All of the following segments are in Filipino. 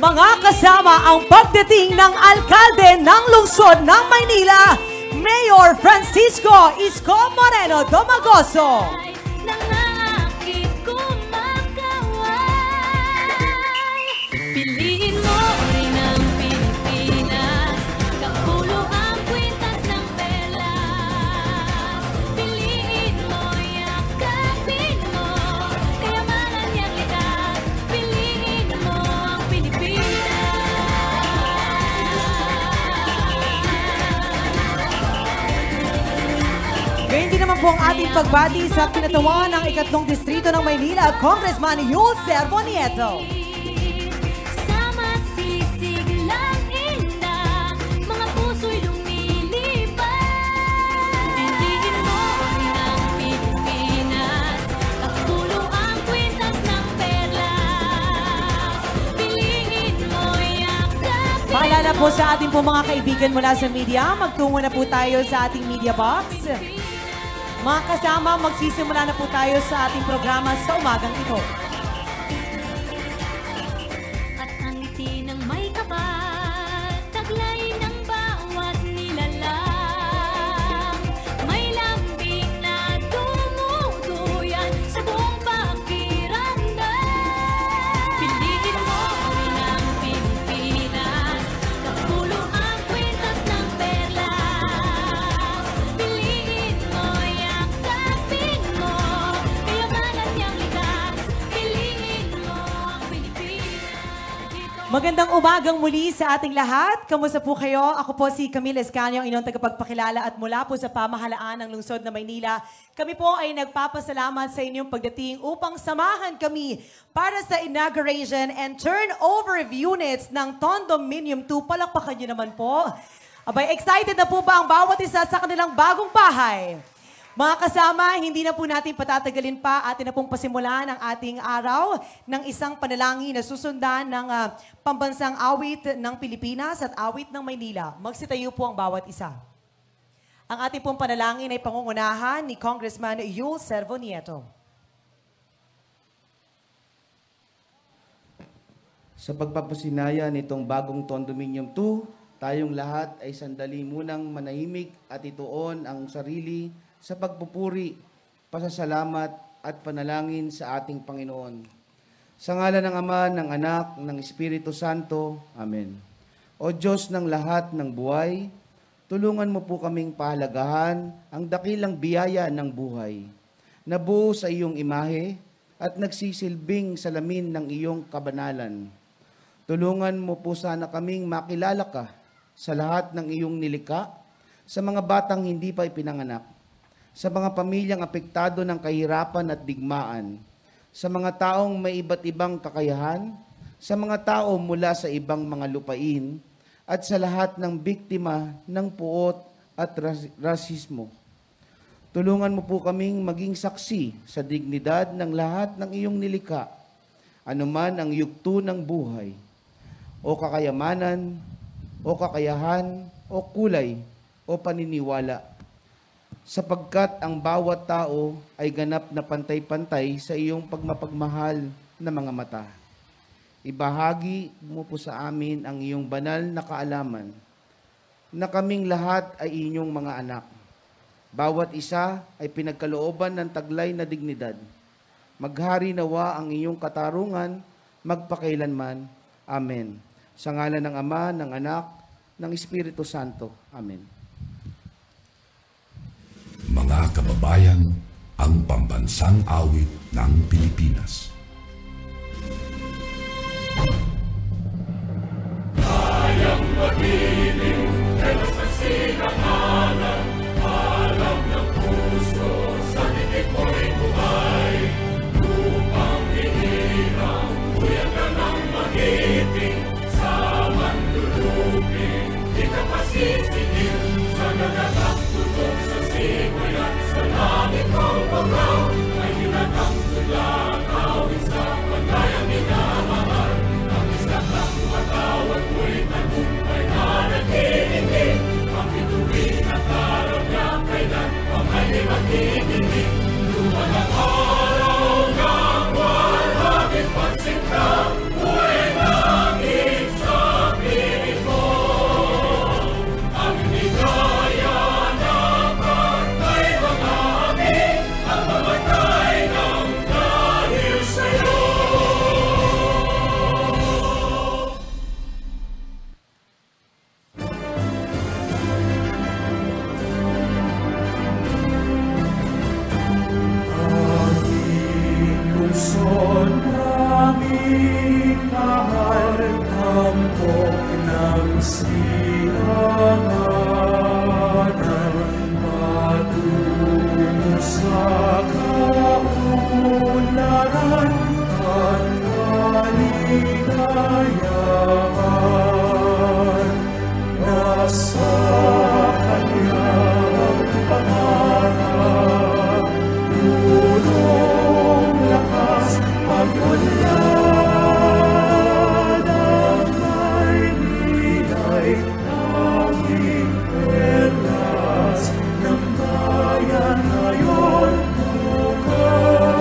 Mga kasama ang pagdating ng alkalde ng lungsod ng Maynila, Mayor Francisco Isko Moreno Domagoso. Piliin mo rin ang Pilipinas, kapulo ang kwintas ng perlas. Piliin mo, yakapin mo, kayamanan niyang likas. Piliin mo ang Pilipinas. 20 naman po ang ating pagbati sa kinatawan ng ikatlong distrito ng Maynila, Congressman Yul Servo Nieto. Paalala po sa ating po mga kaibigan mula sa media, magtungo na po tayo sa ating media box. Mga kasama, magsisimula na po tayo sa ating programa sa umagang ito. At ang ngiti ng may kapal, taglay ng bawat nilalang. May lambing na dumuduyan sa buong pakiramdam. Piliin mo rin ang Pilipinas, kapulo ang kwintas ng perlas. Piliin mo, yakapin mo, kayamanan niyang likas. Piliin mo ang Pilipinas. Magandang umagang muli sa ating lahat. Kamusta po kayo? Ako po si Camille Escanio, ang inyong tagapagpakilala at mula po sa pamahalaan ng lungsod na Maynila. Kami po ay nagpapasalamat sa inyong pagdating upang samahan kami para sa inauguration and turnover of units ng Condominium 2. Palakpakan niyo naman po. Abay, excited na po ba ang bawat isa sa kanilang bagong bahay? Mga kasama, hindi na po natin patatagalin pa. Atin na pong pasimulan ang ating araw ng isang panalangin na susundan ng pambansang awit ng Pilipinas at awit ng Maynila. Magsitayo po ang bawat isa. Ang ating pong panalangin ay pangungunahan ni Congressman Yul Servo Nieto. Sa pagpapasinaya nitong bagong Condominium 2, tayong lahat ay sandali munang manahimik at ituon ang sarili sa pagpupuri, pasasalamat at panalangin sa ating Panginoon. Sa ngalan ng Ama, ng Anak, ng Espiritu Santo. Amen. O Diyos ng lahat ng buhay, tulungan mo po kaming pahalagahan ang dakilang biyaya ng buhay, na buo sa iyong imahe at nagsisilbing salamin ng iyong kabanalan. Tulungan mo po sana kaming makilala ka sa lahat ng iyong nilikha, sa mga batang hindi pa ipinanganak, sa mga pamilyang apektado ng kahirapan at digmaan, sa mga taong may iba't ibang kakayahan, sa mga tao mula sa ibang mga lupain, at sa lahat ng biktima ng puot at rasismo. Tulungan mo po kaming maging saksi sa dignidad ng lahat ng iyong nilikha, anuman ang yugto ng buhay, o kakayamanan, o kakayahan, o kulay, o paniniwala, sapagkat ang bawat tao ay ganap na pantay-pantay sa iyong pagmapagmahal na mga mata. Ibahagi mo po sa amin ang iyong banal na kaalaman, na kaming lahat ay inyong mga anak. Bawat isa ay pinagkalooban ng taglay na dignidad. Maghari nawa ang iyong katarungan, magpakailanman. Amen. Sa ngalan ng Ama, ng Anak, ng Espiritu Santo. Amen. Mga kababayan, ang pambansang awit ng Pilipinas. Kayang magiliw, pero sa sinakalan, alam ng puso, sa titik mo'y buhay. Lupang hinirang, kuya ka ng magiting, sa manluluping, di ka pasisingil, sa nagagang tulog sa simoy at sa langit ang pagaw, ay hinatang tulang awit sa paglayang minamahal. Ang isang ng matawag mo'y tagumpay na naghihingi, ang bituin at araw niya kailan ang ay maghihingi. Luman ang araw ng walhagin pansin ka, buhay ng sa kaunlaran at kaligayahan. Nasa Kanyang pangarap, punong lakas, pag-unlad ang Maynila'y tanging perlas ng bayan ngayon bukas.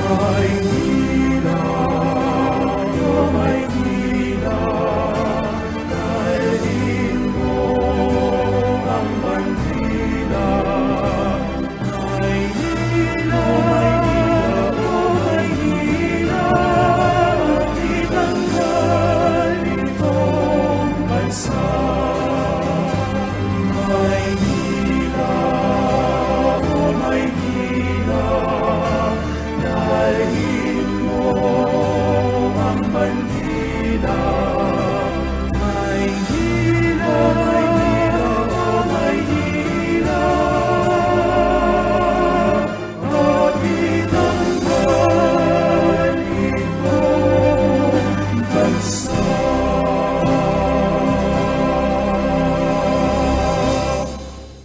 Maynila, oh Maynila, dalhin mo ang bandila. Maynila, oh Maynila, itanggal itong bansa. Maynila, oh Maynila, dalhin mo ang bandila. Maynila, oh Maynila, at itanggal itong bansa.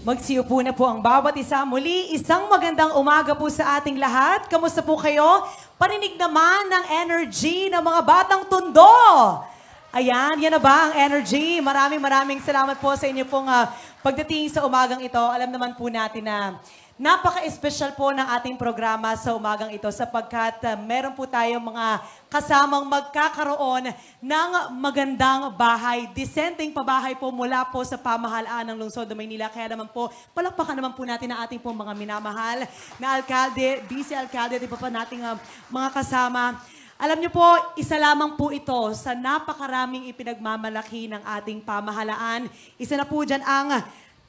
Magsiupo na po ang bawat isa. Muli, isang magandang umaga po sa ating lahat. Kamusta po kayo? Parinig naman ng energy ng mga batang Tondo. Ayan, yan na ba ang energy? Maraming salamat po sa inyo pong pagdating sa umagang ito. Alam naman po natin na napaka-espesyal po ng ating programa sa umagang ito sapagkat meron po tayong mga kasamang magkakaroon ng magandang bahay. Disenteng pabahay po mula po sa pamahalaan ng Lungsod ng Maynila. Kaya naman po, palakpakan naman po natin ang ating po mga minamahal na alkalde, vice alkalde, at iba pa nating mga kasama. Alam niyo po, isa lamang po ito sa napakaraming ipinagmamalaki ng ating pamahalaan. Isa na po dyan ang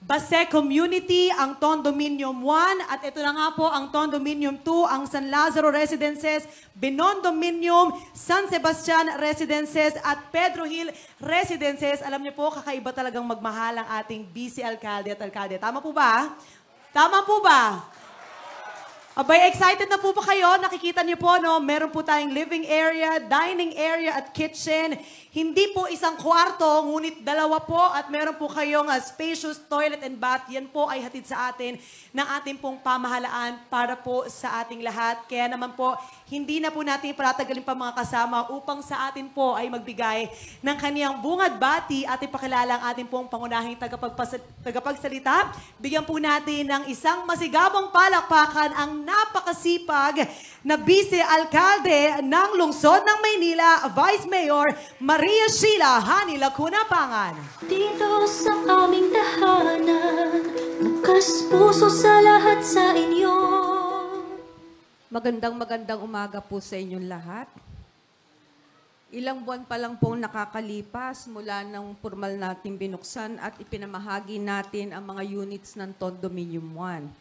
Base Community, ang Condominium 1, at ito na nga po ang Condominium 2, ang San Lazaro Residences, Binondominium, San Sebastian Residences, at Pedro Hill Residences. Alam niyo po, kakaiba talagang magmahal ang ating vice alkalde at alkalde. Tama po ba? Tama po ba? Abay, excited na po ba kayo? Nakikita niyo po, no? Meron po tayong living area, dining area at kitchen. Hindi po isang kwarto, ngunit dalawa po at meron po kayong spacious toilet and bath. Yan po ay hatid sa atin ng ating pong pamahalaan para po sa ating lahat. Kaya naman po, hindi na po natin patatagalin pa mga kasama upang sa atin po ay magbigay ng kaniyang bungad bati at ipakilala ang ating pong pangunahing tagapagsalita. Bigyan po natin ng isang masigabong palakpakan ang napakasipag na vice-alkalde ng Lungsod ng Maynila, Vice Mayor Maria Sheila Hani Lacuna Pangan. Dito sa aming tahanan, bukas puso sa lahat sa inyo. Magandang umaga po sa inyong lahat. Ilang buwan pa lang pong nakakalipas mula nang formal natin binuksan at ipinamahagi natin ang mga units ng Condominium 1.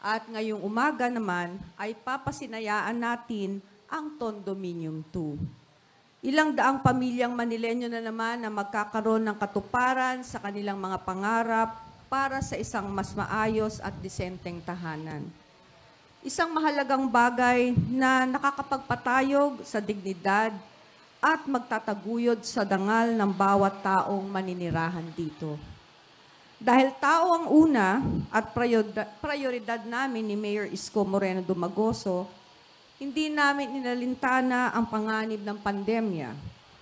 At ngayong umaga naman ay papasinayaan natin ang Condominium 2. Ilang daang pamilyang Manileño na naman na magkakaroon ng katuparan sa kanilang mga pangarap para sa isang mas maayos at disenteng tahanan. Isang mahalagang bagay na nakakapagpatayog sa dignidad at magtataguyod sa dangal ng bawat taong maninirahan dito. Dahil tao ang una at prioridad namin ni Mayor Isko Moreno Dumagoso, hindi namin inalintana ang panganib ng pandemya.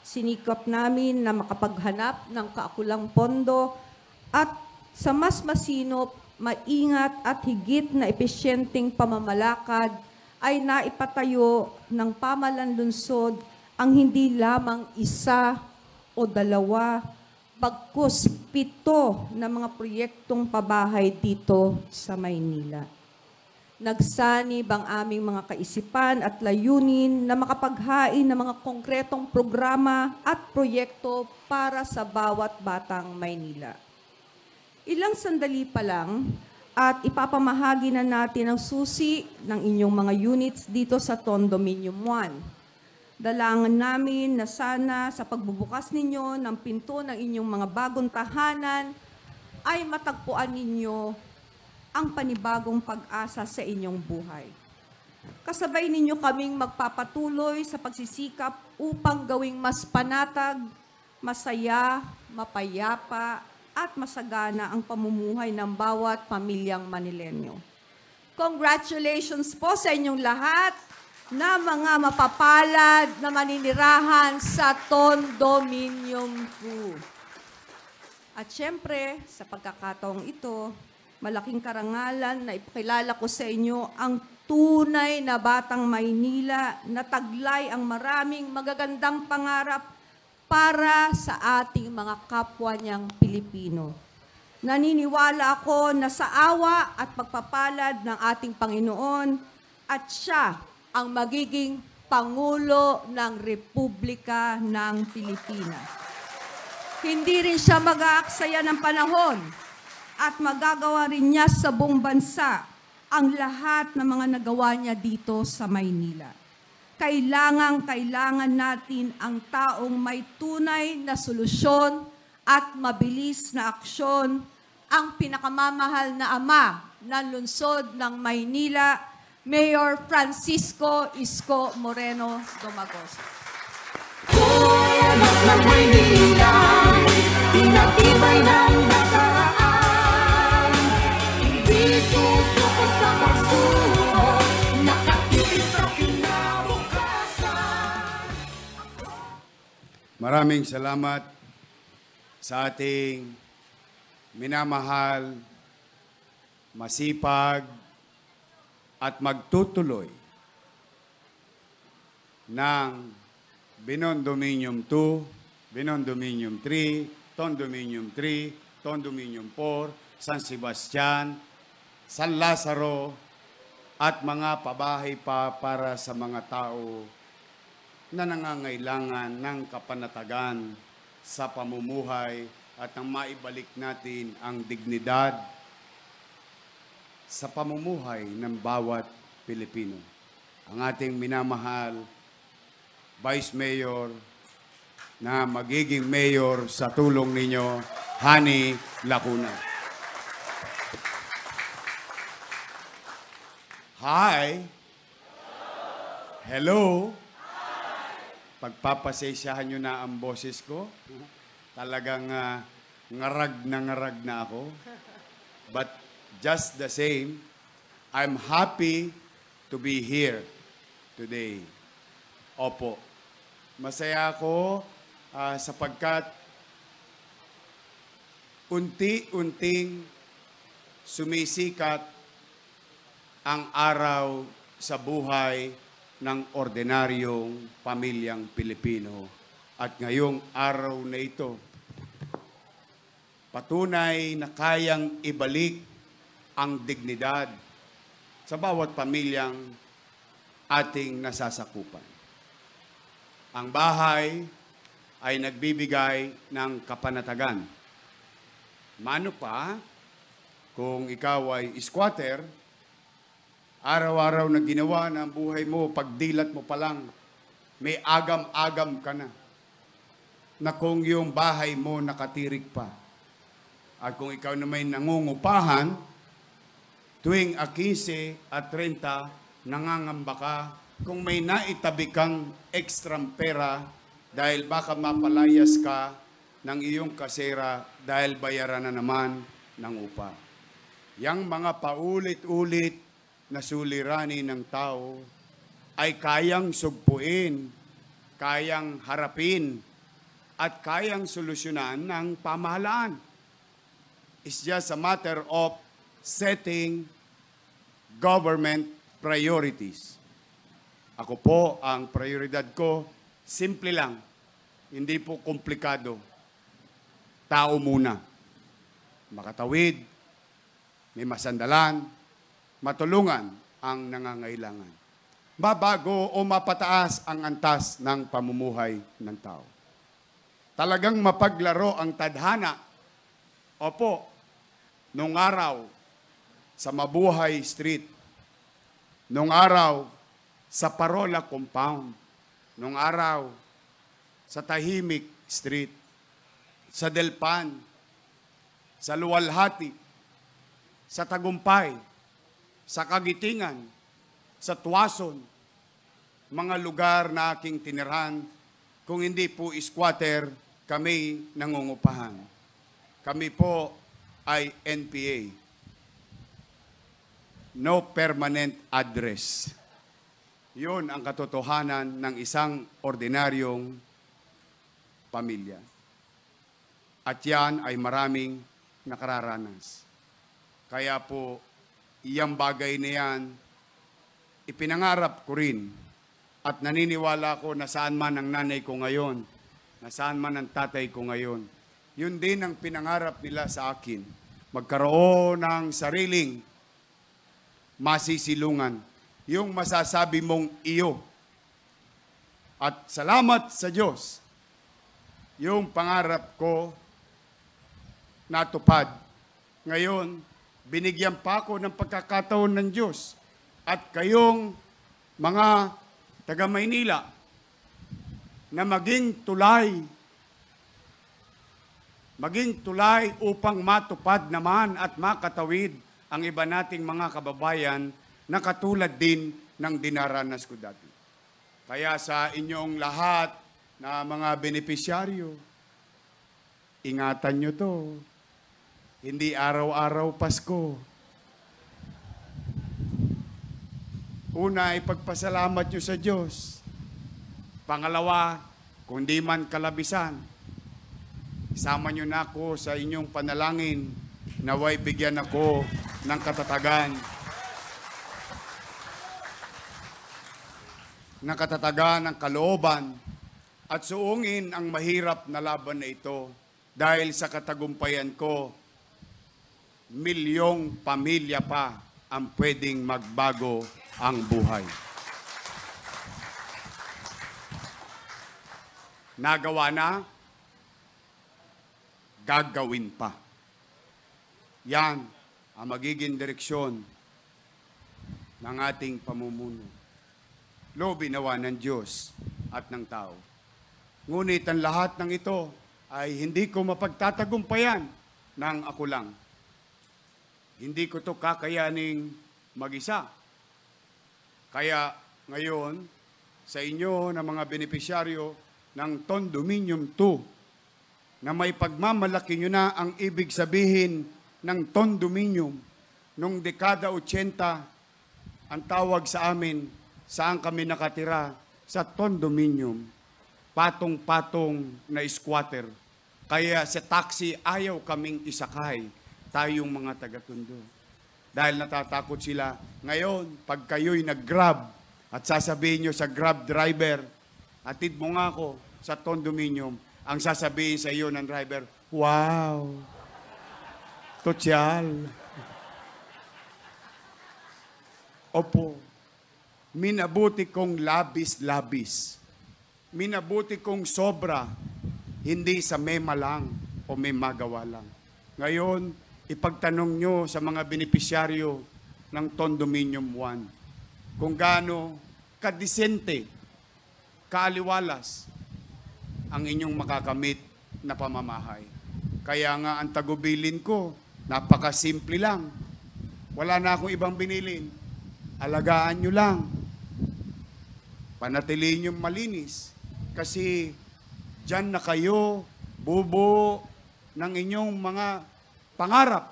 Sinikap namin na makapaghanap ng kaukulang pondo at sa mas masinop, maingat at higit na epesyenteng pamamalakad ay naipatayo ng pamahalaan lungsod ang hindi lamang isa o dalawa, bagkus 7 na mga proyektong pabahay dito sa Maynila. Nagsanib ang aming mga kaisipan at layunin na makapaghain ng mga konkretong programa at proyekto para sa bawat batang Maynila. Ilang sandali pa lang at ipapamahagi na natin ang susi ng inyong mga units dito sa Condominium 1. Dalangan namin na sana sa pagbubukas ninyo ng pinto ng inyong mga bagong tahanan ay matagpuan ninyo ang panibagong pag-asa sa inyong buhay. Kasabay ninyo kaming magpapatuloy sa pagsisikap upang gawing mas panatag, masaya, mapayapa, at masagana ang pamumuhay ng bawat pamilyang Manilenyo. Congratulations po sa inyong lahat na mga mapapalad na maninirahan sa Condominium 2. At syempre, sa pagkakataong ito, malaking karangalan na ipakilala ko sa inyo ang tunay na batang Maynila na taglay ang maraming magagandang pangarap para sa ating mga kapwa niyang Pilipino. Naniniwala ako na sa awa at pagpapalad ng ating Panginoon at siya ang magiging Pangulo ng Republika ng Pilipinas. Hindi rin siya mag-aaksaya ng panahon at magagawa rin niya sa buong bansa ang lahat ng mga nagawa niya dito sa Maynila. Kailangan natin ang taong may tunay na solusyon at mabilis na aksyon, ang pinakamamahal na ama ng lungsod ng Maynila, Mayor Francisco Isko Moreno Domagos. Anak ng Maynila, pinatibay ng nakaraan. Hindi susuko sa pagsuko, nakatitig sa kinabukasan. Maraming salamat sa ating minamahal, masipag, at magtutuloy ng Binondominium 2, Binondominium 3, Condominium 3, Condominium 4, San Sebastian, San Lazaro, at mga pabahay pa para sa mga tao na nangangailangan ng kapanatagan sa pamumuhay at ang maibalik natin ang dignidad sa pamumuhay ng bawat Pilipino. Ang ating minamahal Vice Mayor na magiging mayor sa tulong ninyo, Hani Lacuna. Hi! Hello! Pagpapasensyahan nyo na ang boses ko. Talagang ngarag na ako. But just the same, I'm happy to be here today. Opo. Masaya ako sapagkat unti-unting sumisikat ang araw sa buhay ng ordinaryong pamilyang Pilipino. At ngayong araw na ito, patunay na kayang ibalik ang dignidad sa bawat pamilyang ating nasasakupan. Ang bahay ay nagbibigay ng kapanatagan. Mano pa, kung ikaw ay squatter, araw-araw na ginawa ng buhay mo, pagdilat mo pa lang, may agam-agam ka na. Na kung yung bahay mo nakatirik pa. At kung ikaw na may nangungupahan, tuwing 15 at 30, nangangamba ka kung may naitabi kang ekstrang pera dahil baka mapalayas ka ng iyong kasera dahil bayaran na naman ng upa. Yang mga paulit-ulit na suliranin ng tao ay kayang sugpuin, kayang harapin, at kayang solusyonan ng pamahalaan. It's just a matter of setting government priorities. Ako po, ang prioridad ko, simple lang. Hindi po komplikado. Tao muna. Makatawid, may masandalan, matulungan ang nangangailangan. Mabago o mapataas ang antas ng pamumuhay ng tao. Talagang mapaglaro ang tadhana. Opo, nung araw sa Mabuhay Street, nung araw sa Parola Compound, nung araw sa Tahimik Street, sa Delpan, sa Luwalhati, sa Tagumpay, sa Kagitingan, sa Tuason, mga lugar na aking tinirhan. Kung hindi po squatter, kami nangungupahan. Kami po ay NPA. No permanent address. Yun ang katotohanan ng isang ordinaryong pamilya. At yan ay maraming nakararanas. Kaya po, iyang bagay na yan, ipinangarap ko rin. At naniniwala ko na saan man ang nanay ko ngayon, na saan man ang tatay ko ngayon, yun din ang pinangarap nila sa akin. Magkaroon ng sariling masisilungan. Yung masasabi mong iyo. At salamat sa Diyos, yung pangarap ko natupad. Ngayon, binigyan pa ako ng pagkakataon ng Diyos. At kayong mga taga Maynila na maging tulay upang matupad naman at makatawid ang iba nating mga kababayan na katulad din ng dinaranas ko dati. Kaya sa inyong lahat na mga benepisyaryo, ingatan nyo to. Hindi araw-araw Pasko. Una, ipagpasalamat nyo sa Diyos. Pangalawa, kung di man kalabisan, isama nyo na ako sa inyong panalangin, naway bigyan ako ng katatagan. Ng katatagan ng kalooban at suungin ang mahirap na laban na ito dahil sa katagumpayan ko, milyong pamilya pa ang pwedeng magbago ang buhay. Nagawa na, gagawin pa. Yan ang magiging direksyon ng ating pamumuno. Loobin nawa ng Diyos at ng tao. Ngunit ang lahat ng ito ay hindi ko mapagtatagumpayan ng ako lang. Hindi ko to kakayaning mag-isa. Kaya ngayon, sa inyo na mga benepisyaryo ng Condominium 2, na may pagmamalaki nyo na ang ibig sabihin ng condominium. Nung dekada 80, ang tawag sa amin, saan kami nakatira? Sa condominium. Patong-patong na squatter. Kaya sa taxi, ayaw kaming isakay, tayong mga taga-Tondo. Dahil natatakot sila. Ngayon, pag kayo'y nag-grab, at sasabihin nyo sa grab driver, atid mo nga ako sa condominium, ang sasabihin sa iyo ng driver, wow, totyal. Opo, minabuti kong labis-labis. Minabuti kong sobra, hindi sa mema lang o may magawa lang. Ngayon, ipagtanong nyo sa mga benepisyaryo ng Condominium 1 kung gaano kadisente, kaaliwalas ang inyong makakamit na pamamahay. Kaya nga ang tagubilin ko, napakasimple lang. Wala na akong ibang binilin. Alagaan nyo lang. Panatilihin nyo malinis. Kasi dyan na kayo bubuo ng inyong mga pangarap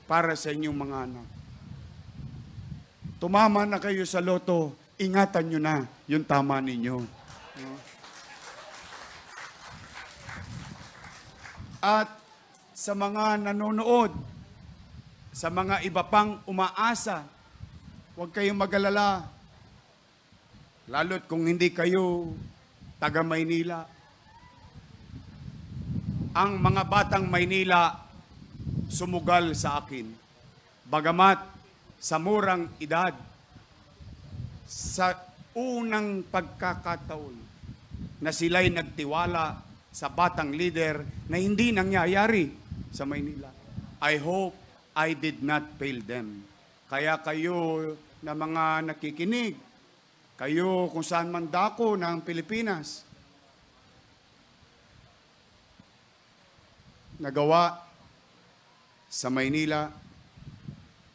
para sa inyong mga anak. Tumama na kayo sa loto, ingatan nyo na yung tama ninyo. At sa mga nanonood, sa mga iba pang umaasa, huwag kayong mag-alala. Lalo't kung hindi kayo taga Maynila. Ang mga batang Maynila sumugal sa akin. Bagamat sa murang edad, sa unang pagkakataon na sila'y nagtiwala sa batang leader na hindi nangyayari sa Maynila. I hope I did not fail them. Kaya kayo na mga nakikinig, kayo kung saan man dako ng Pilipinas, nagawa sa Maynila,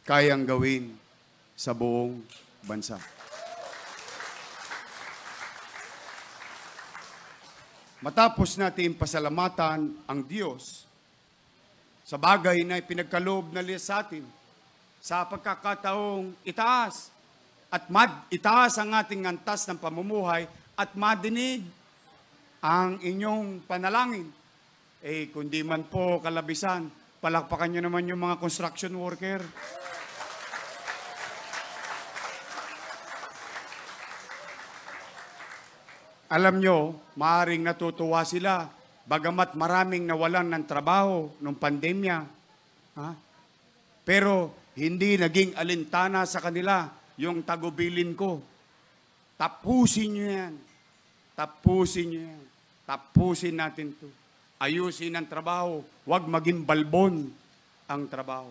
kayang gawin sa buong bansa. Matapos natin pasalamatan ang Diyos sa bagay na ipinagkaloob na liya sa atin, sa pagkakataong itaas itaas ang ating antas ng pamumuhay at madinig ang inyong panalangin. Kundi man po kalabisan, palakpakan nyo naman yung mga construction worker. Alam nyo, maaaring natutuwa sila, bagamat maraming nawalan ng trabaho nung pandemya. Ha? Pero hindi naging alintana sa kanila yung tagubilin ko. Tapusin nyo yan. Tapusin nyo yan. Tapusin natin to. Ayusin ang trabaho. Huwag maging balbon ang trabaho.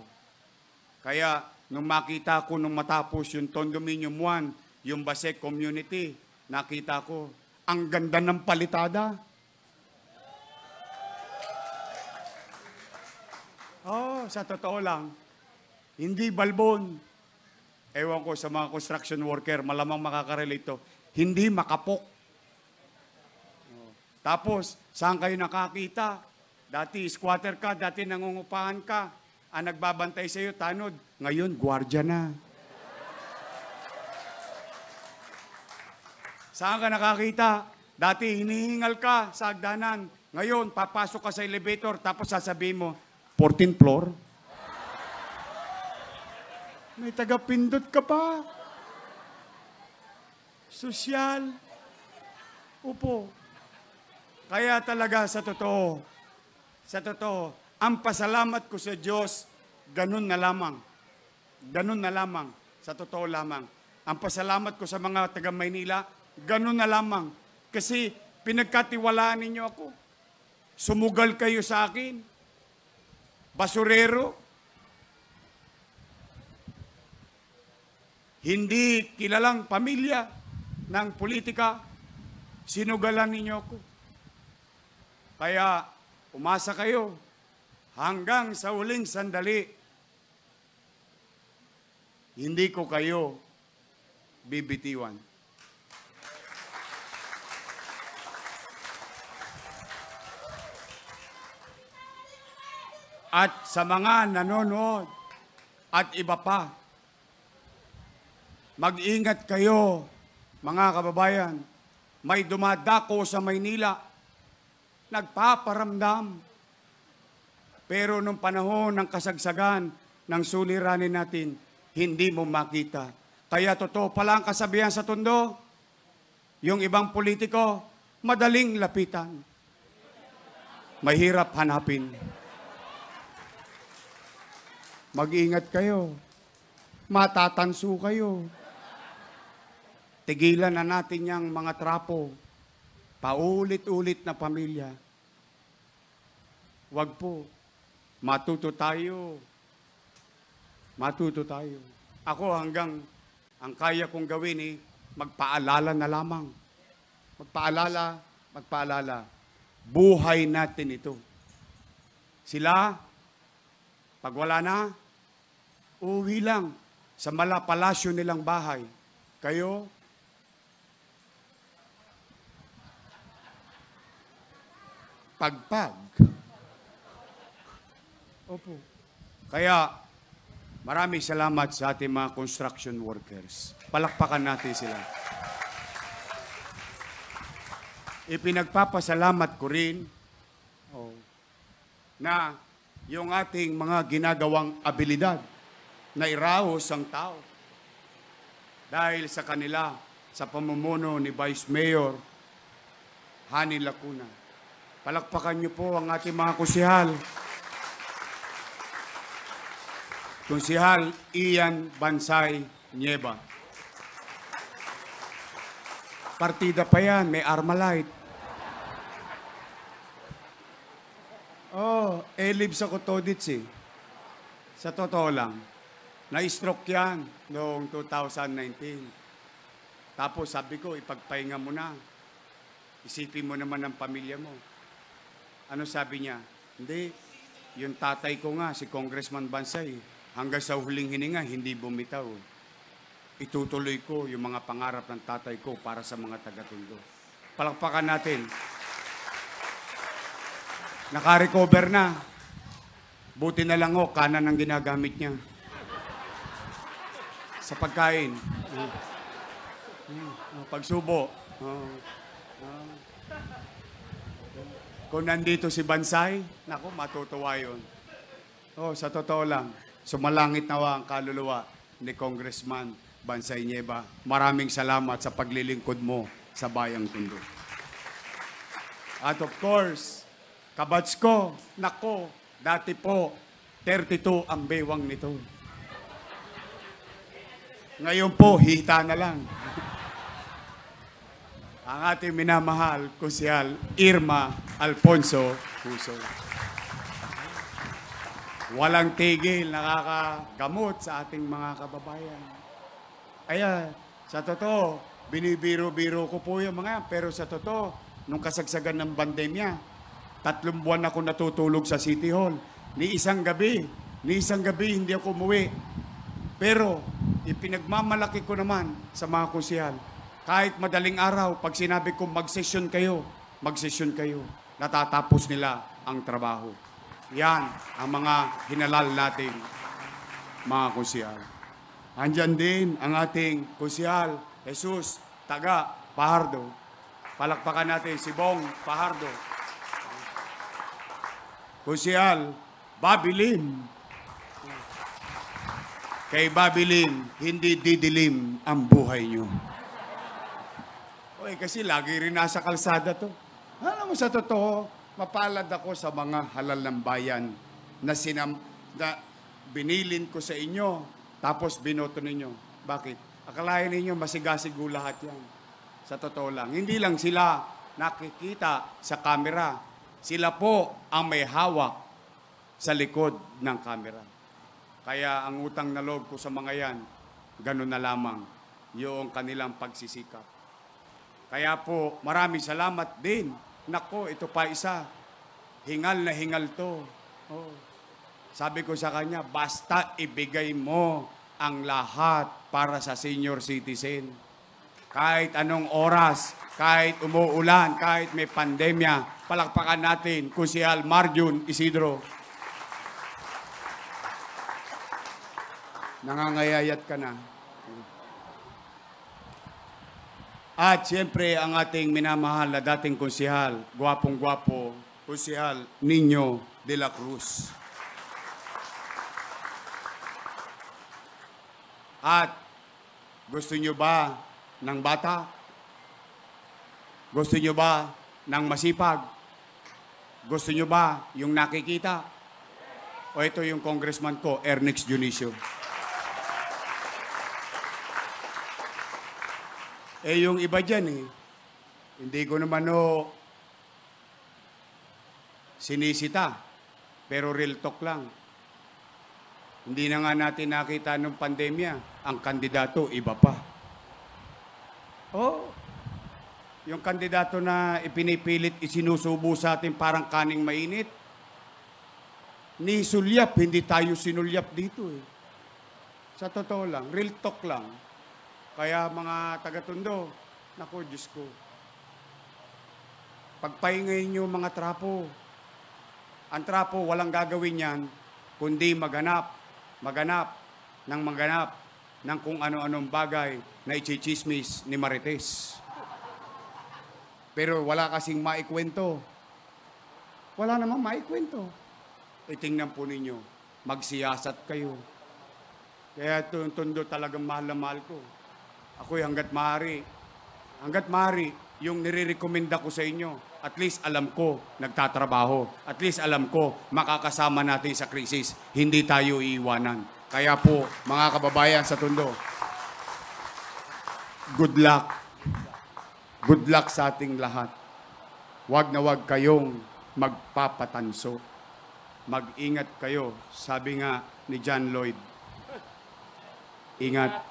Kaya, nung makita ko nung matapos yung Condominium 1, yung Basec Community, nakita ko, ang ganda ng palitada. Sa totoo lang, hindi balbon. Ewan ko sa mga construction worker, malamang makakarelate to, hindi makapok. Tapos, saan kayo nakakita? Dati squatter ka, dati nangungupahan ka, ang nagbabantay sa iyo, tanod. Ngayon, gwardiya na. Saan ka nakakita? Dati hinihingal ka sa hagdanan. Ngayon, papasok ka sa elevator, tapos sasabihin mo, 14th floor? May taga-pindot ka pa. Sosyal. Upo. Kaya talaga sa totoo, ang pasalamat ko sa Diyos, ganun na lamang. Ganun na lamang. Sa totoo lamang. Ang pasalamat ko sa mga taga-Maynila, ganun na lamang. Kasi pinagkatiwalaan ninyo ako. Sumugal kayo sa akin. Basurero. Hindi kilalang pamilya ng politika, sinugalan ninyo ako. Kaya umasa kayo hanggang sa huling sandali. Hindi ko kayo bibitiwan. At sa mga nanonood at iba pa, mag-ingat kayo, mga kababayan. May dumadako sa Maynila, nagpaparamdam. Pero nung panahon ng kasagsagan ng suliranin natin, hindi mo makita. Kaya totoo pala ang kasabihan sa Tondo, yung ibang politiko, madaling lapitan. Mahirap hanapin. Mag-ingat kayo. Matatanso kayo. Tigilan na natin yung mga trapo. Paulit-ulit na pamilya. Wag po. Matuto tayo. Matuto tayo. Ako hanggang ang kaya kong gawin magpaalala na lamang. Magpaalala. Buhay natin ito. Sila, pag wala na, uwi lang sa malapalasyo nilang bahay. Kayo, pagpag. Opo. Kaya, maraming salamat sa ating mga construction workers. Palakpakan natin sila. Ipinagpapasalamat ko rin na yung ating mga ginagawang abilidad na iraos ang tao. Dahil sa kanila, sa pamumuno ni Vice Mayor Hani Lacuna. Palakpakan niyo po ang ating mga kusihal. Kusihal Ian Bansay Nieva. Partida pa yan, may Armalite. Elibs ako todits Sa totoo lang, na-stroke yan noong 2019. Tapos sabi ko, ipagpahinga mo na. Isipin mo naman ang pamilya mo. Ano sabi niya? Hindi, yung tatay ko nga, si Congressman Bansay, hanggang sa huling hininga, hindi bumitaw. Itutuloy ko yung mga pangarap ng tatay ko para sa mga taga-Tondo. Palakpakan natin. Naka-recover na. Buti na lang kanan ang ginagamit niya. Sa pagkain. Pagsubo. Kung nandito si Bansay, naku, matutuwa yun. Sa totoo lang, sumalangit nawa ang kaluluwa ni Congressman Bansay Nieva. Maraming salamat sa paglilingkod mo sa Bayang Tondo. At of course, kabats ko, nako, dati po, 32 ang bewang nito. Ngayon po, hita na lang. Ang ating minamahal, Kusyal Irma Alfonso Huso. Walang tigil, nakakagamot sa ating mga kababayan. Kaya, sa totoo, binibiro-biro ko po yung mga, pero sa totoo, nung kasagsagan ng pandemya, 3 buwan ako natutulog sa City Hall. Ni isang gabi hindi ako umuwi. Pero, ipinagmamalaki ko naman sa mga kusyal. Kahit madaling araw, pag sinabi ko mag-session kayo, natatapos nila ang trabaho. Yan ang mga hinalal nating mga kusyal. Andyan din ang ating kusyal, Jesus Taga Pahardo. Palakpakan natin si Bong Pahardo. Kusyal Babilim. Kay Babilim, hindi didilim ang buhay nyo. Kasi lagi rin nasa kalsada to. Alam mo, sa totoo, mapalad ako sa mga halal ng bayan na binilin ko sa inyo, tapos binoto ninyo. Bakit? Akalain ninyo masigasigo lahat yan. Sa totoo lang. Hindi lang sila nakikita sa kamera. Sila po ang may hawak sa likod ng kamera. Kaya ang utang na loob ko sa mga yan, ganun na lamang yung kanilang pagsisikap. Kaya po, maraming salamat din. Nako, ito pa isa. Hingal na hingal to. Sabi ko sa kanya, basta ibigay mo ang lahat para sa senior citizen. Kahit anong oras, kahit umuulan, kahit may pandemya, palakpakan natin, Kusyal Marjun Isidro. Nangangayayat ka na. At siyempre, ang ating minamahal na dating kusyal, gwapong-gwapo, Kusyal Nino de la Cruz. At gusto nyo ba ng bata? Gusto nyo ba ng masipag? Gusto nyo ba yung nakikita? O ito yung congressman ko, Ernix Junicio. Yung iba dyan hindi ko naman sinisita, pero real talk lang. Hindi na nga natin nakita nung pandemya, ang kandidato iba pa. Yung kandidato na ipinipilit, isinusubo sa atin parang kaning mainit, ni sulyap, hindi tayo sinulyap dito Sa totoo lang, real talk lang. Kaya mga taga-Tondo, naku, Diyos ko, pagpahingayin nyo mga trapo. Ang trapo, walang gagawin yan, kundi maganap ng kung ano-anong bagay na ichichismis ni Marites. Pero wala kasing maikwento. Wala namang maikwento. Tingnan po ninyo, magsiyasat kayo. Kaya Tondo talagang mahal na mahal ko. Ako'y hanggat maaari, yung nire-recommenda ko sa inyo, at least alam ko, nagtatrabaho. At least alam ko, makakasama natin sa krisis. Hindi tayo iiwanan. Kaya po, mga kababayan sa Tondo, good luck. Good luck sa ating lahat. Huwag na huwag kayong magpapatanso. Mag-ingat kayo. Sabi nga ni John Lloyd, ingat.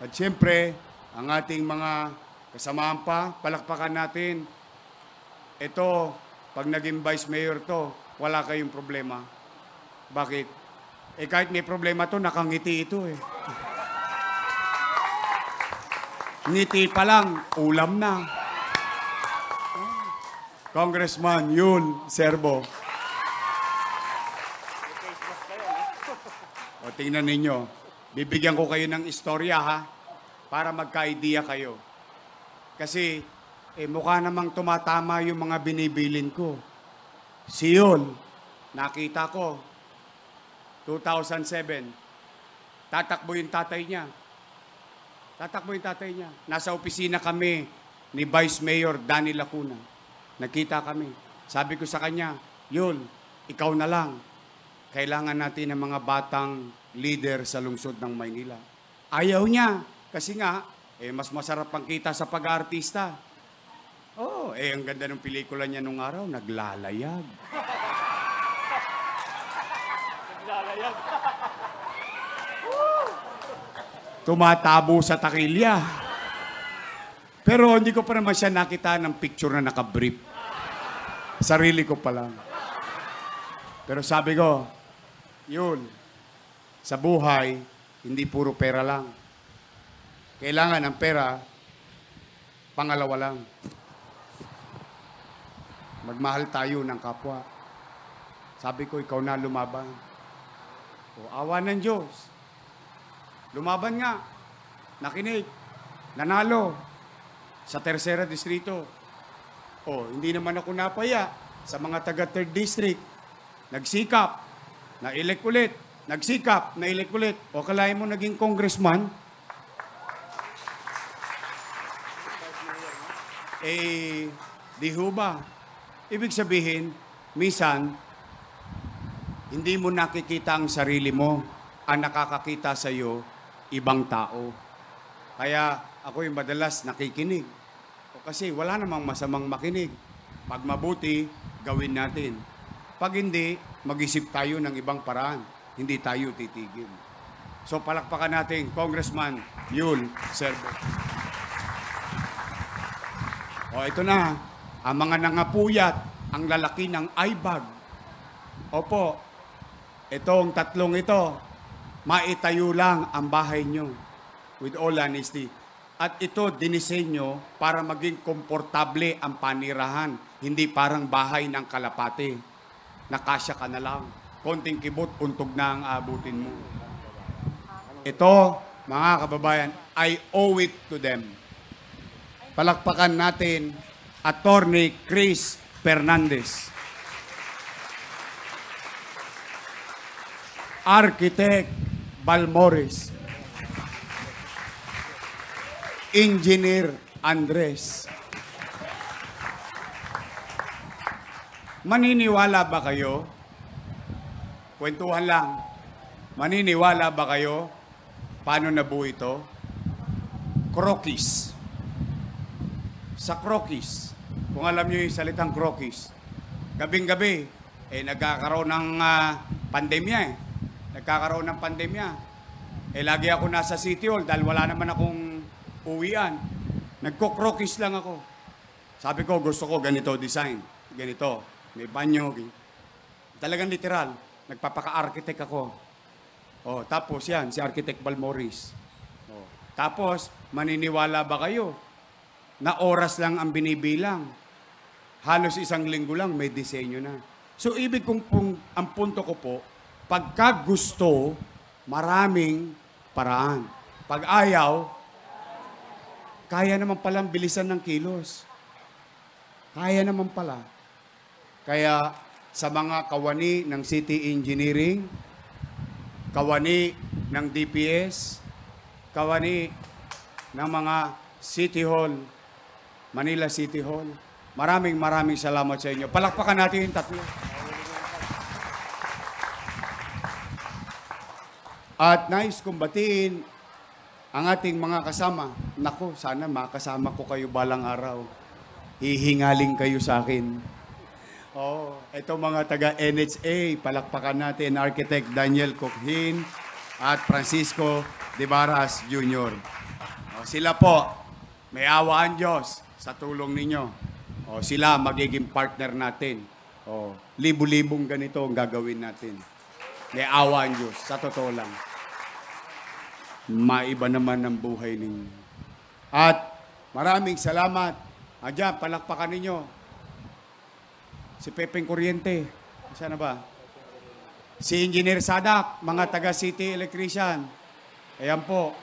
At siyempre, ang ating mga kasamahan pa, palakpakan natin. Ito, pag naging vice mayor to, wala kayong problema. Bakit? kahit may problema to, nakangiti ito eh. Ngiti pa lang, ulam na. Congressman Yul Serbo. O tingnan ninyo, bibigyan ko kayo ng istorya ha, para magka-idea kayo. Kasi mukha namang tumatama yung mga binibilin ko. Si Yul, nakita ko, 2007, tatakbo yung tatay niya. Nasa opisina kami ni Vice Mayor Danny Lacuna. Nakita kami. Sabi ko sa kanya, Yul, ikaw na lang. Kailangan natin ng mga batang leader sa lungsod ng Maynila. Ayaw niya. Kasi nga, mas masarap pang kita sa pag-aartista. Ang ganda ng pelikula niya nung araw, Naglalayag. Tumatabo sa takilya. Pero hindi ko pa naman siya nakita ng picture na nakabrief. Sarili ko pa lang. Pero sabi ko, Yul, sa buhay, hindi puro pera lang. Kailangan ng pera, pangalawa lang. Magmahal tayo ng kapwa. Sabi ko, ikaw na lumaban. Awa ng Diyos. Lumaban nga. Nakinig. Nanalo. Sa Tercera Distrito. Hindi naman ako napaya sa mga taga 3rd District. Nagsikap. Na-elect ulit. Nagsikap. Na-elect ulit. Kalahin mo naging congressman? Di ho ba? Ibig sabihin, minsan, hindi mo nakikita ang sarili mo. Ang nakakakita sa iyo, ibang tao. Kaya ako yung madalas nakikinig. Kasi wala namang masamang makinig. Pag mabuti, gawin natin. Pag hindi, mag-isip tayo ng ibang paraan. Hindi tayo titigil. So palakpakan natin, Congressman Yul Serbo. Ito na, ang mga nangapuyat, ang lalaki ng IBAG. Opo, itong tatlong ito, maitayo lang ang bahay nyo with all honesty. At ito dinisenyo para maging komportable ang panirahan, hindi parang bahay ng kalapate. Nakasya ka na lang. Konting kibot, untog na ang abutin mo. Ito, mga kababayan, I owe it to them. Palakpakan natin, Attorney Chris Fernandez. Architect Balmores. Engineer Andres. Maniniwala ba kayo? Kwentuhan lang. Maniniwala ba kayo? Paano nabuo ito? Krokis. Sa Krokis, kung alam niyo yung salitang Krokis, gabing-gabi, nagkakaroon ng pandemya Nagkakaroon ng pandemya. Lagi ako nasa City Hall dahil wala naman akong uwian. Nagko-Krokis lang ako. Sabi ko, gusto ko ganito design. Ganito. May banyo. Talagang literal. Nagpapaka-architect ako. Tapos yan, si Architect Balmores. Tapos, maniniwala ba kayo na oras lang ang binibilang? Halos isang linggo lang, may disenyo na. So, ibig kong ang punto ko po, pagka gusto, maraming paraan. Pag ayaw, kaya naman palang bilisan ng kilos. Kaya naman pala. Kaya sa mga kawani ng City Engineering, kawani ng DPS, kawani ng mga City Hall, Manila City Hall, maraming salamat sa inyo. Palakpakan natin yung tatlo. At nais kong batiin ang ating mga kasama. Naku, sana makasama ko kayo balang araw. Hihingaling kayo sa akin. Ito mga taga-NHA, palakpakan natin, Architect Daniel Coquin at Francisco de Barras Jr. Sila po, may awaan Diyos sa tulong ninyo. Sila magiging partner natin. Libu-libong ganito ang gagawin natin. May awa ang Diyos. Sa totoo lang. Maiba naman ang buhay ninyo. At maraming salamat. Diyan, palakpakan ninyo. Si Pepeng Kuryente. Saan na ba? Si Engineer Sadak, mga taga-city electrician. Ayan po.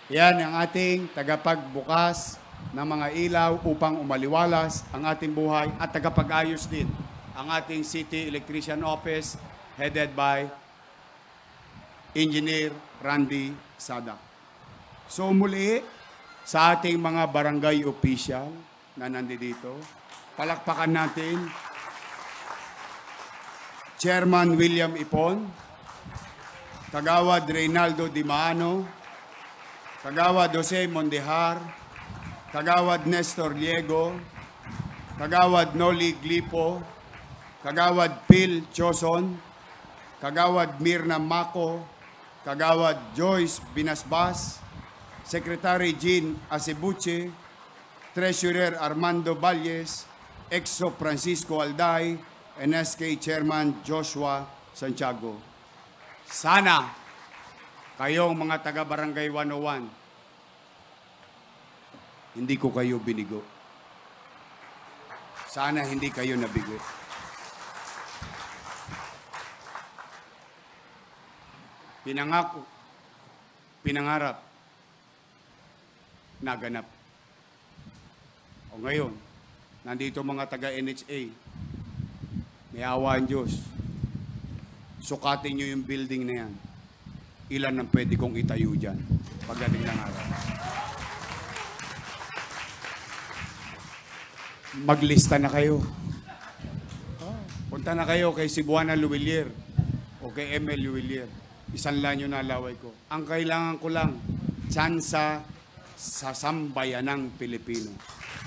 Yan ang ating tagapagbukas ng mga ilaw upang umaliwalas ang ating buhay at tagapag-ayos din ang ating city electrician office headed by Engineer Randy Sadak. So muli, sa ating mga barangay official na nandito, palakpakan natin Chairman William Ipon, Kagawad Reynaldo Dimano, Kagawad Jose Mondehar, Kagawad Nestor Liego, Kagawad Noli Glipo, Kagawad Phil Choson, Kagawad Mirna Mako, Kagawad Joyce Binasbas, Secretary Jean Acebuche, Treasurer Armando Valles, Exo Francisco Alday, and SK Chairman Joshua Santiago. Sana kayong mga taga-Barangay 101, hindi ko kayo binigo. Sana hindi kayo nabigo. Pinangako, pinangarap, naganap. O ngayon, nandito mga taga-NHA, may awa ang Diyos. Sukatin nyo yung building na yan. Ilan ang pwede kong itayo dyan pagdating ng araw. Maglista na kayo. Punta na kayo kay Cebuana Luwilier o kay ML Luwilier. Isang lanyo na laway ko. Ang kailangan ko lang, tsansa sa sambayanang Pilipino.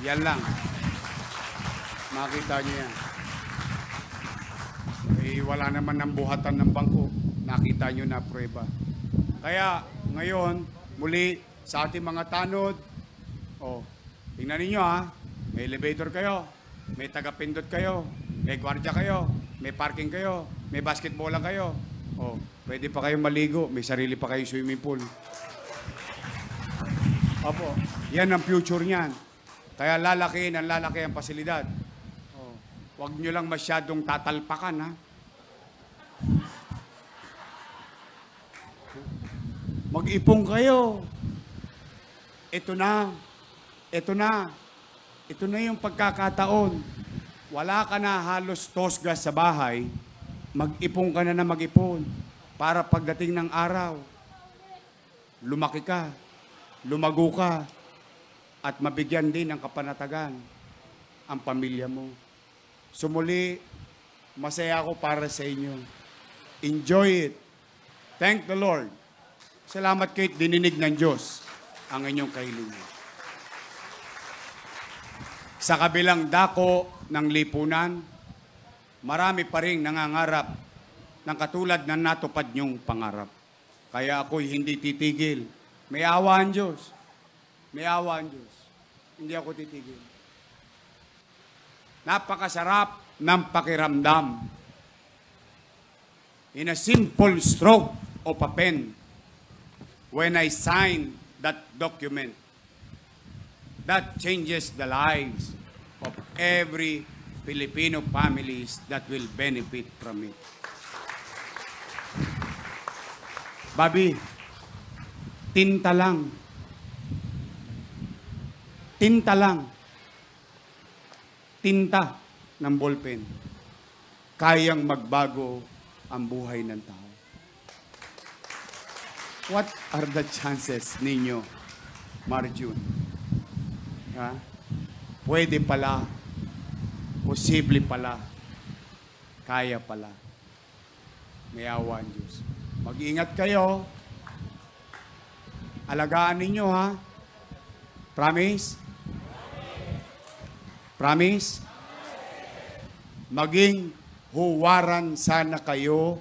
Yan lang. Makita niyo yan. Eh, wala naman ng buhatan ng bangko. Nakita niyo na prueba. Kaya, ngayon, muli, sa ating mga tanod, tingnan ninyo ha, may elevator kayo, may tagapindot kayo, may gwardiya kayo, may parking kayo, may basketballan kayo. Pwede pa kayong maligo, may sarili pa kayong swimming pool. Opo, yan ang future niyan. Kaya lalaki ang pasilidad. Huwag nyo lang masyadong tatalpakan, ha? Mag-ipong kayo. Ito na yung pagkakataon. Wala ka na halos tosgas sa bahay, mag-ipon ka na mag-ipon para pagdating ng araw, lumaki ka, lumago ka, at mabigyan din ng kapanatagan ang pamilya mo. Sumuli, masaya ako para sa inyo. Enjoy it. Thank the Lord. Salamat kayo, dininig ng Diyos ang inyong kahilingan. Sa kabilang dako ng lipunan, marami pa rin nangangarap ng katulad na natupad niyong pangarap. Kaya ako'y hindi titigil. May awa ang Diyos. May awa ang Diyos. Hindi ako titigil. Napakasarap ng pakiramdam. In a simple stroke of a pen, when I sign that document, that changes the lives of every Filipino families that will benefit from it. Bobby, tinta lang. Tinta lang. Tinta ng ballpen. Kayang magbago ang buhay ng tao. What are the chances ninyo, Marjun? Ha? Pwede pala, posible pala, kaya pala. May awa ang Diyos. Mag-ingat kayo. Alagaan ninyo, ha? Promise? Promise? Maging huwaran sana kayo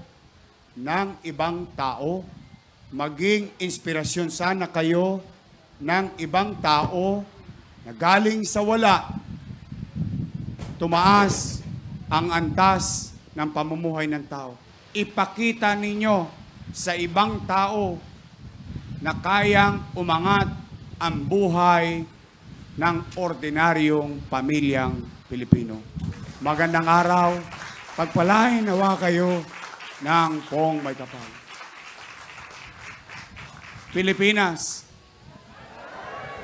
ng ibang tao. Maging inspirasyon sana kayo ng ibang tao na galing sa wala, tumaas ang antas ng pamumuhay ng tao. ipakita ninyo sa ibang tao na kayang umangat ang buhay ng ordinaryong pamilyang Pilipino. Magandang araw. Pagpalain nawa kayo ng poong may kapal. Pilipinas,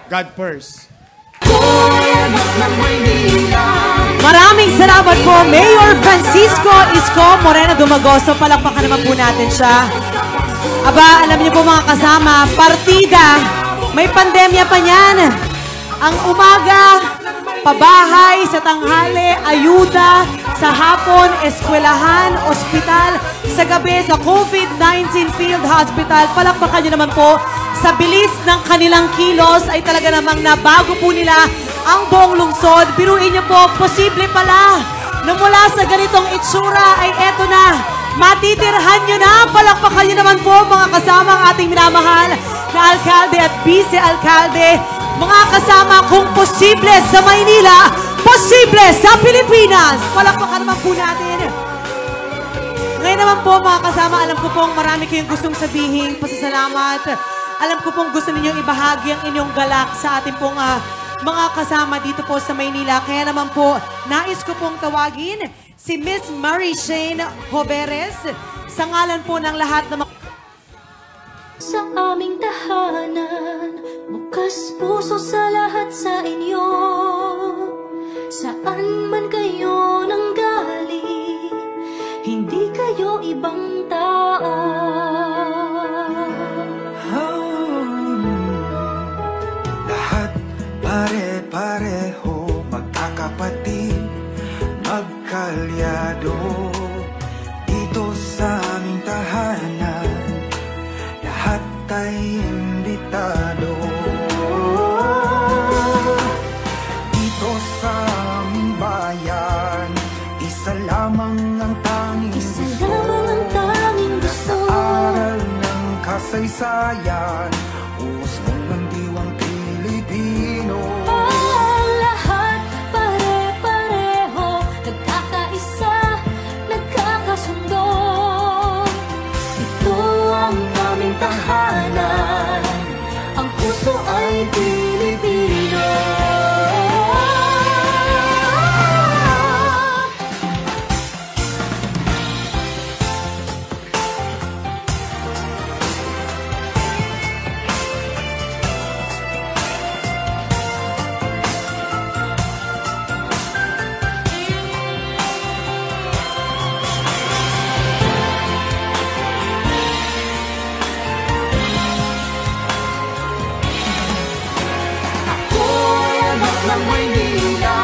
God first. Maraming salamat po, Mayor Francisco Isko Moreno Dumagoso. Palakpakan naman po natin siya. Aba, alam niyo po mga kasama, partida, may pandemya pa niyan. Ang umaga, pabahay, sa tanghali, ayuda, sa hapon, eskwelahan, ospital, sa gabi, sa COVID-19 Field Hospital. Palakpakan niyo naman po, sa bilis ng kanilang kilos ay talaga namang nabago po nila ang buong lungsod. Biruin niyo po, posible pala na mula sa ganitong itsura ay eto na, matitirhan nyo na. Palakpakan nyo naman po mga kasama ang ating minamahal na alkalde at vice-alkalde. Mga kasama, kung posible sa Maynila, posible sa Pilipinas. Palakpakan naman po natin. Ngayon naman po mga kasama, alam ko pong marami kayong gustong sabihin, pasasalamat. Alam ko pong gusto ninyong ibahagi ang inyong galak sa ating pong mga kasama dito po sa Maynila. Kaya naman po, nais ko pong tawagin si Miss Mary Shane Joveres sa ngalan po ng lahat ng mga... Sa aming tahanan, bukas puso sa lahat sa inyo. Saan man kayo nanggaling, hindi kayo ibang tao. Lahat pare-pareho, magkakapatid, magkalyado. Dito sa aming tahanan, lahat ay imbitado. Dito sa aming bayan, isa lamang ang tanging gusto. Sa aral ng kasaysayan, usong ng diwang Pilipino. Lahat pare-pareho, nagkakaisa, nagkakasundo. Ito ang aming tahanan, ang puso ay Pilipino. Ng Maynila,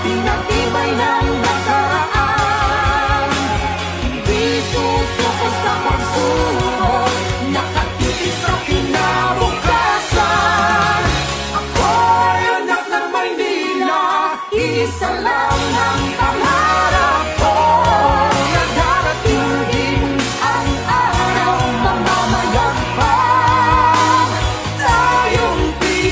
pinatibay ng nakaraan. Hindi susuko sa pagsubok, nakatitig sa kinabukasan. Ako'y anak ng Maynila, isa lang ang pangarap ko. Na darating din ang araw, mamamayagpag tayong Pilipino.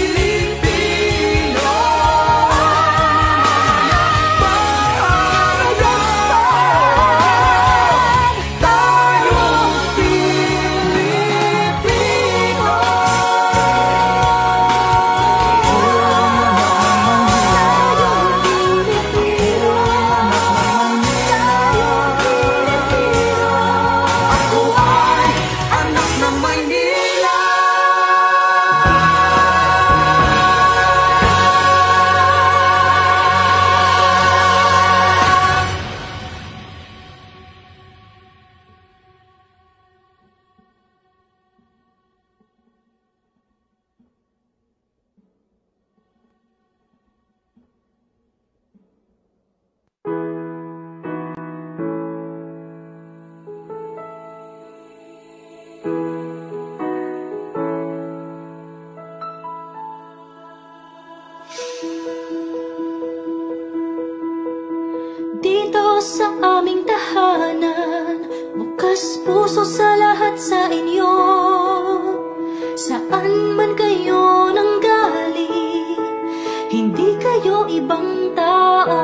Dito sa aming tahanan, bukas puso sa lahat sa inyo. Saan man kayo nanggaling, hindi kayo ibang tao.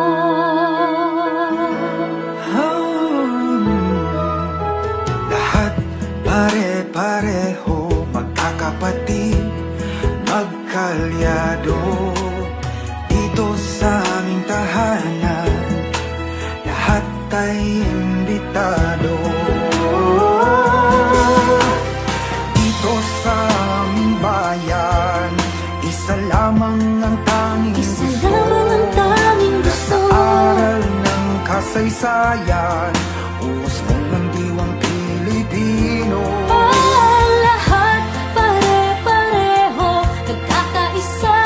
magkakapatid, magkalyado. Dito sa aming tahanan, lahat ay imbitado. Dito sa aming bayan, isa lamang ang tanging gusto. Sa aral ng kasaysayan, usbong ng diwang Pilipino. Lahat pare-pareho, nagkakaisa,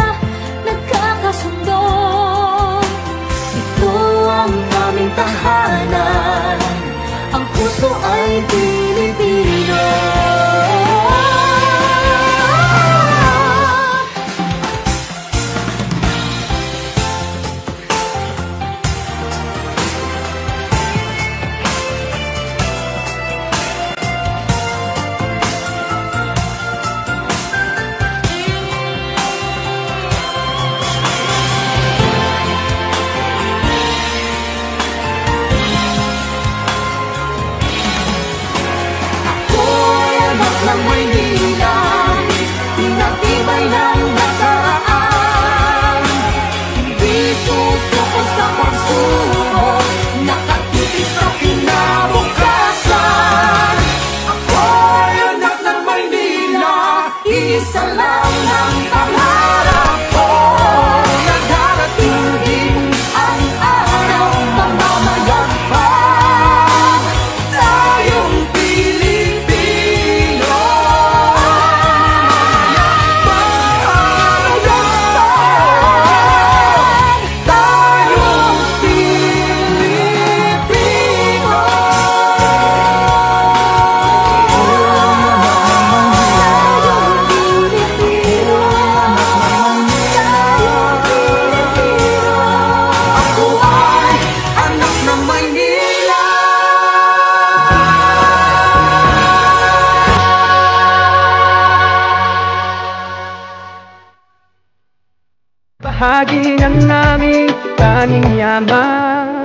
nagkakasundo. Ito ang aming tahanan, ang puso ay Pilipino. Ng Maynila, pinatibay ng nakaraan. Hindi susuko sa pagsubok, nakatitig sa kinabukasan. Ako'y anak ng Maynila, isa lang ang pangarap ko. Nagdarating din ang araw, mamamayagpag tayong Pilipino. Bahagi ng aming tanging yaman.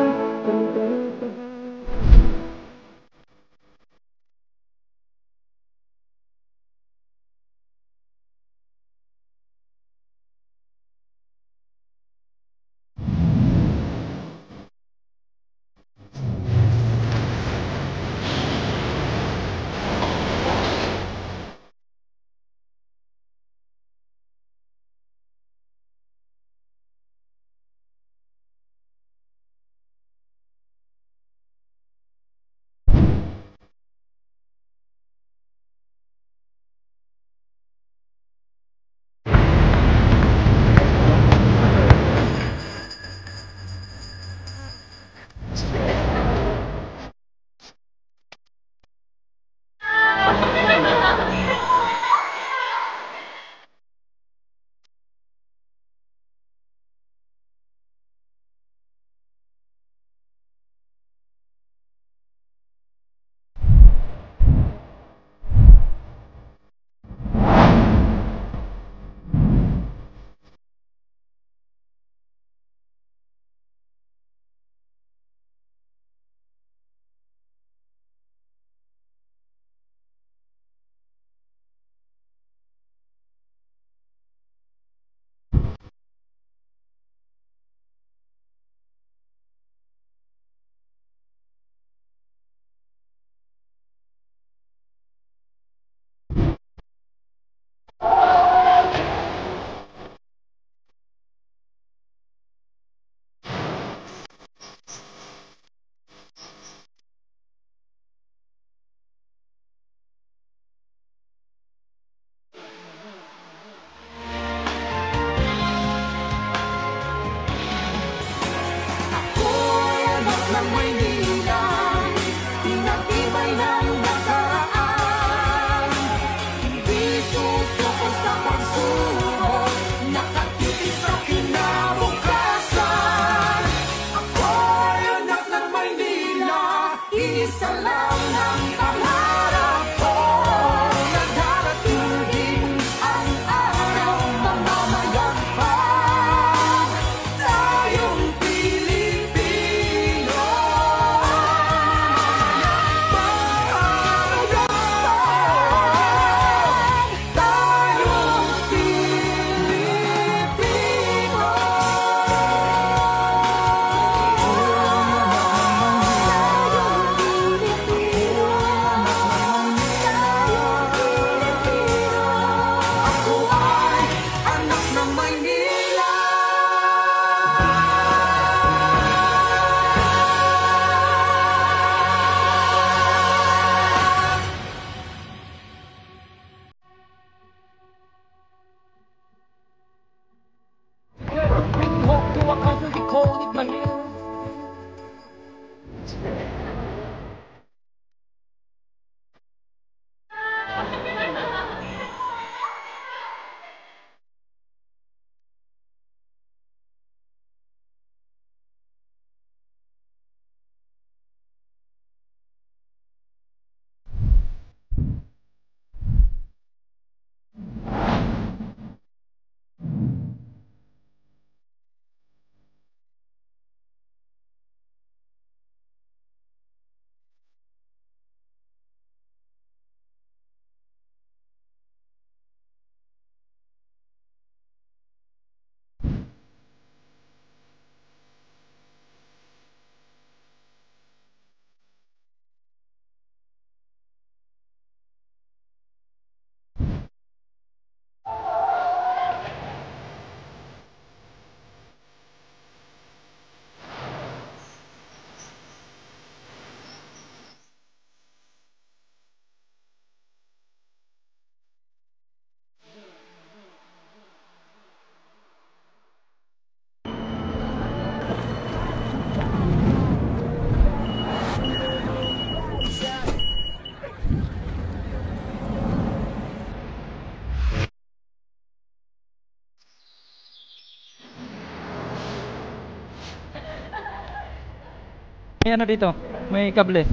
May ano dito, may kable.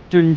Jun.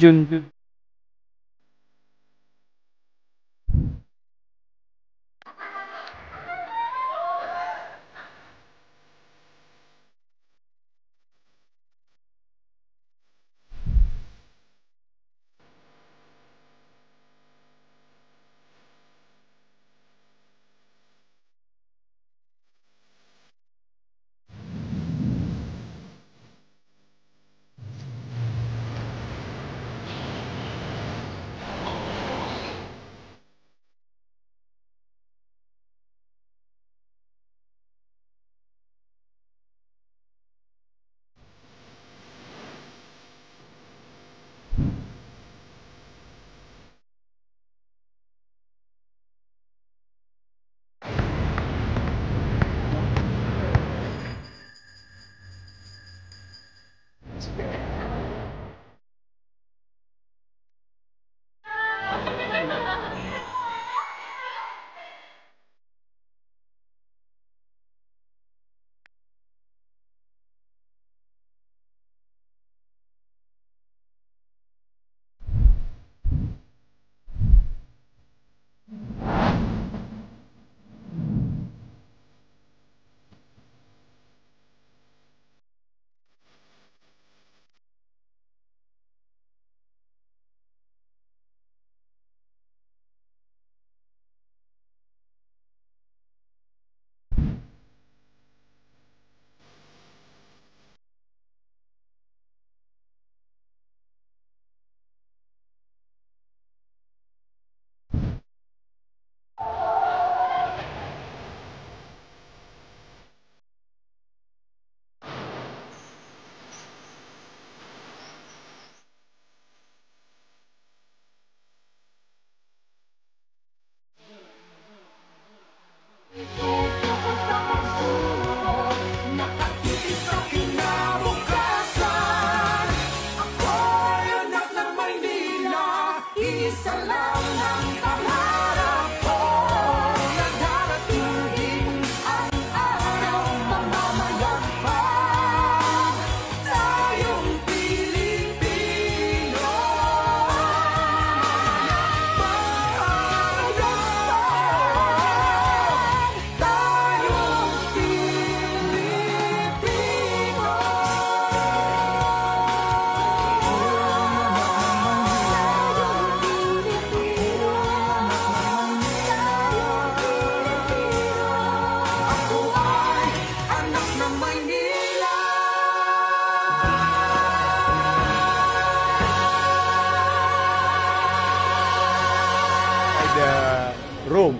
Room,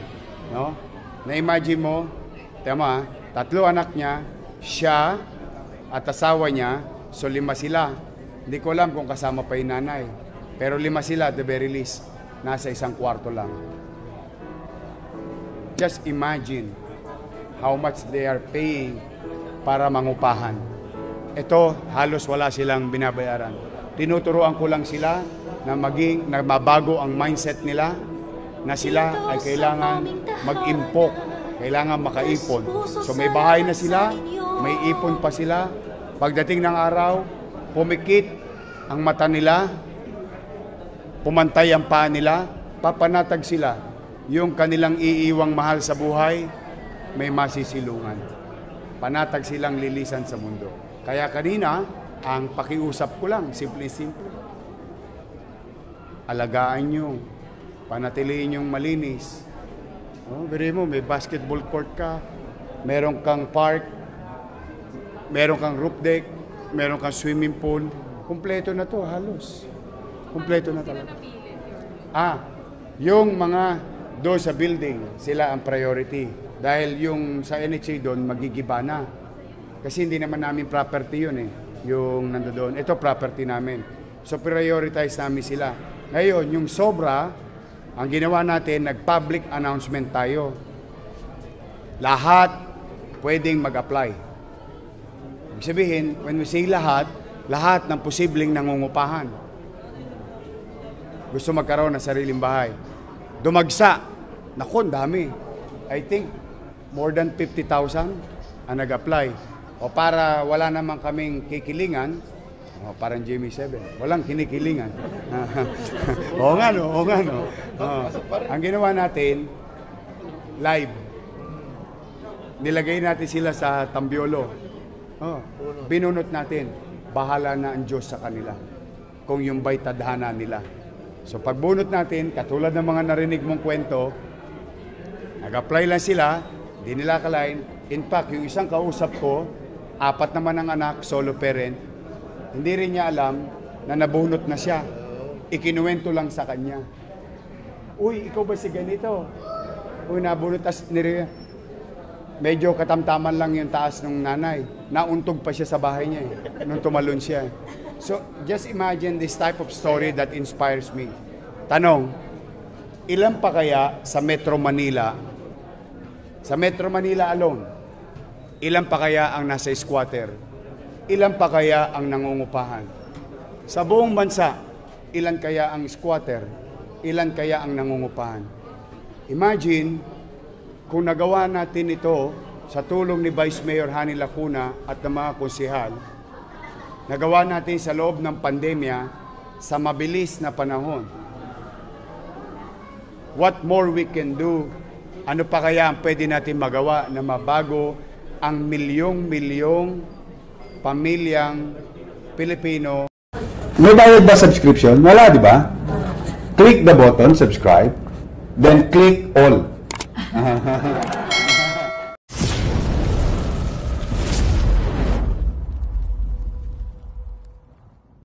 no? Na-imagine mo, tama, 3 anak niya, siya at asawa niya, so 5 sila. Hindi ko alam kung kasama pa yung nanay. Pero 5 sila at the very least, nasa 1 kwarto lang. Just imagine how much they are paying para mangupahan. Ito, halos wala silang binabayaran. Tinuturuan ko lang sila na mabago ang mindset nila, na sila ay kailangan mag-impok, kailangan makaipon. So may bahay na sila, may ipon pa sila. Pagdating ng araw, pumikit ang mata nila, pumantay ang paa nila, papanatag sila. Yung kanilang iiwang mahal sa buhay, may masisilungan. Panatag silang lilisan sa mundo. Kaya kanina, ang pakiusap ko lang, simple-simple. Alagaan nyo. Panatiliin yung malinis. Biri mo, may basketball court ka, meron kang park, meron kang roof deck, meron kang swimming pool. Kumpleto na to, halos. Kumpleto na talaga. Yung mga doon sa building, sila ang priority. Dahil yung sa NHA doon, magigiba na. Kasi hindi naman namin property yun yung nandoon. Ito property namin. So prioritize namin sila. Ngayon, yung sobra, ang ginawa natin, nag-public announcement tayo. Lahat pwedeng mag-apply. Ibig sabihin, when we say lahat ng posibleng nangungupahan. Gusto magkaroon ng sariling bahay. Dumagsa. Naku, dami. I think more than 50,000 ang nag-apply. O para wala naman kaming kikilingan, parang Jimmy 7, walang kinikilingan. Oo nga no, oo nga no. Ang ginawa natin, live. Nilagay natin sila sa Tambiolo. Binunot natin, bahala na ang Diyos sa kanila. Kung yung ba'y tadhana nila. So pagbunot natin, katulad ng mga narinig mong kwento, nag-apply lang sila, di nila akalain. In fact, yung isang kausap ko, 4 naman ang anak, solo parent, hindi rin niya alam na nabunot na siya. Ikinuwento lang sa kanya. Uy, ikaw ba si ganito? Uy, nabunot. Medyo katamtaman lang yung taas ng nanay. Nauntog pa siya sa bahay niya nung tumalon siya. So, just imagine this type of story that inspires me. Tanong, ilan pa kaya sa Metro Manila, alone, ilan pa kaya ang nasa squatter? Ilan pa kaya ang nangungupahan? Sa buong bansa, ilan kaya ang squatter? Ilan kaya ang nangungupahan? Imagine, kung nagawa natin ito sa tulong ni Vice Mayor Hani Lacuna at ng mga konsehal, nagawa natin sa loob ng pandemya sa mabilis na panahon. What more we can do? Ano pa kaya ang pwede natin magawa na mabago ang milyong-milyong pamilyang Pilipino? May bayad ba subscription? Wala, di ba? Click the button, subscribe, then click all.